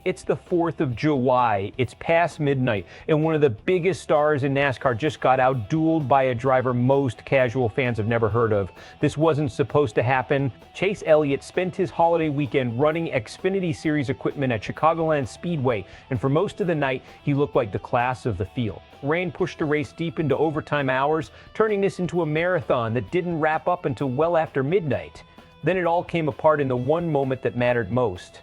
It's the 4th of July, it's past midnight, and one of the biggest stars in NASCAR just got out-dueled by a driver most casual fans have never heard of. This wasn't supposed to happen. Chase Elliott spent his holiday weekend running Xfinity Series equipment at Chicagoland Speedway, and for most of the night, he looked like the class of the field. Rain pushed the race deep into overtime hours, turning this into a marathon that didn't wrap up until well after midnight. Then it all came apart in the one moment that mattered most.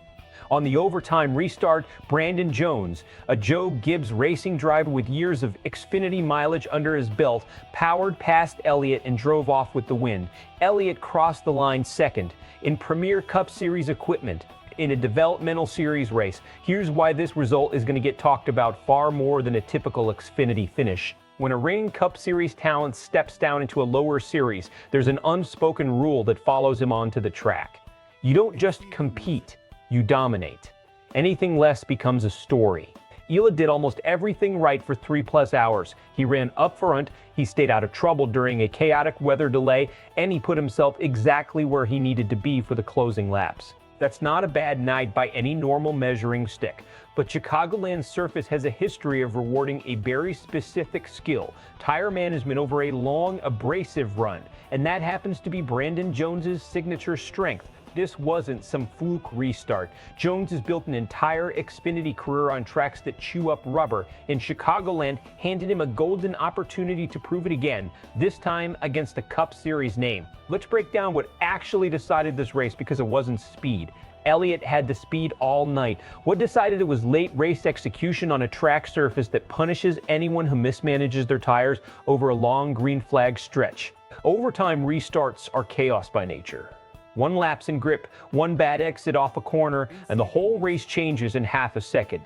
On the overtime restart, Brandon Jones, a Gibbs Racing driver with years of Xfinity mileage under his belt, powered past Elliott and drove off with the win. Elliott crossed the line second in Premier Cup Series equipment in a developmental series race. Here's why this result is going to get talked about far more than a typical Xfinity finish. When a reigning Cup Series talent steps down into a lower series, there's an unspoken rule that follows him onto the track. You don't just compete, you dominate. Anything less becomes a story. Elliott did almost everything right for 3+ hours. He ran up front, he stayed out of trouble during a chaotic weather delay, and he put himself exactly where he needed to be for the closing laps. That's not a bad night by any normal measuring stick, but Chicagoland's surface has a history of rewarding a very specific skill, tire management over a long, abrasive run, and that happens to be Brandon Jones's signature strength. This wasn't some fluke restart. Jones has built an entire Xfinity career on tracks that chew up rubber, and Chicagoland handed him a golden opportunity to prove it again, this time against a Cup Series name. Let's break down what actually decided this race, because it wasn't speed. Elliott had the speed all night. What decided it was late race execution on a track surface that punishes anyone who mismanages their tires over a long green flag stretch. Overtime restarts are chaos by nature. One lapse in grip, one bad exit off a corner, and the whole race changes in half a second.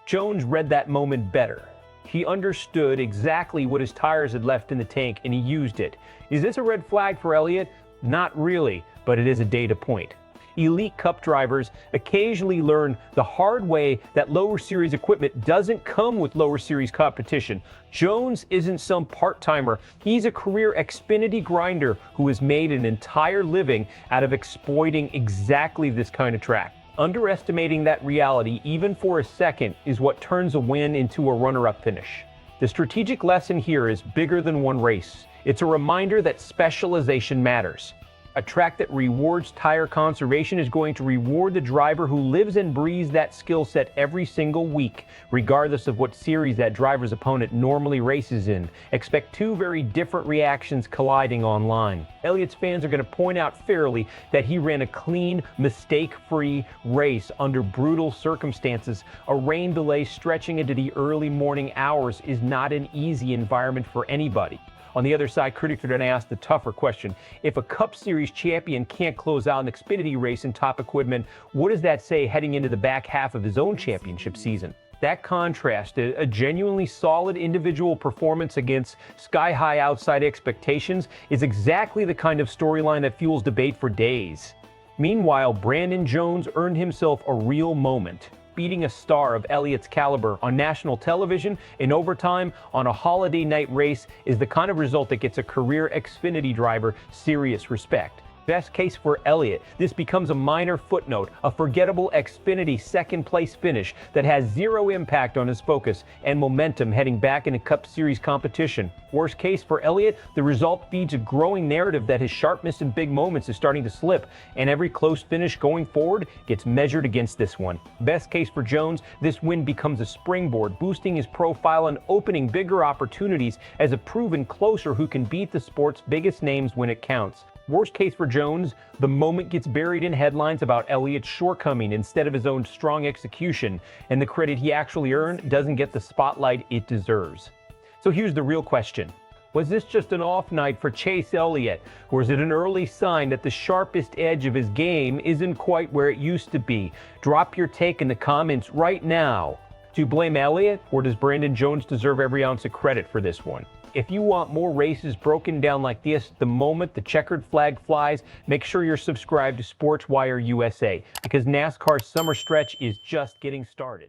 Jones read that moment better. He understood exactly what his tires had left in the tank, and he used it. Is this a red flag for Elliott? Not really, but it is a data point. Elite Cup drivers occasionally learn the hard way that lower series equipment doesn't come with lower series competition. Jones isn't some part-timer. He's a career Xfinity grinder who has made an entire living out of exploiting exactly this kind of track. Underestimating that reality, even for a second, is what turns a win into a runner-up finish. The strategic lesson here is bigger than one race. It's a reminder that specialization matters. A track that rewards tire conservation is going to reward the driver who lives and breathes that skill set every single week, regardless of what series that driver's opponent normally races in. Expect two very different reactions colliding online. Elliott's fans are going to point out fairly that he ran a clean, mistake-free race under brutal circumstances. A rain delay stretching into the early morning hours is not an easy environment for anybody. On the other side, critics are going to ask the tougher question. If a Cup Series champion can't close out an Xfinity race in top equipment, what does that say heading into the back half of his own championship season? That contrast, a genuinely solid individual performance against sky-high outside expectations, is exactly the kind of storyline that fuels debate for days. Meanwhile, Brandon Jones earned himself a real moment. Beating a star of Elliott's caliber on national television in overtime on a holiday night race is the kind of result that gets a career Xfinity driver serious respect. Best case for Elliott, this becomes a minor footnote, a forgettable Xfinity second-place finish that has zero impact on his focus and momentum heading back into Cup Series competition. Worst case for Elliott, the result feeds a growing narrative that his sharpness in big moments is starting to slip, and every close finish going forward gets measured against this one. Best case for Jones, this win becomes a springboard, boosting his profile and opening bigger opportunities as a proven closer who can beat the sport's biggest names when it counts. Worst case for Jones, the moment gets buried in headlines about Elliott's shortcoming instead of his own strong execution, and the credit he actually earned doesn't get the spotlight it deserves. So here's the real question. Was this just an off night for Chase Elliott, or is it an early sign that the sharpest edge of his game isn't quite where it used to be? Drop your take in the comments right now. Do you blame Elliott, or does Brandon Jones deserve every ounce of credit for this one? If you want more races broken down like this the moment the checkered flag flies, make sure you're subscribed to SportsWire USA, because NASCAR's summer stretch is just getting started.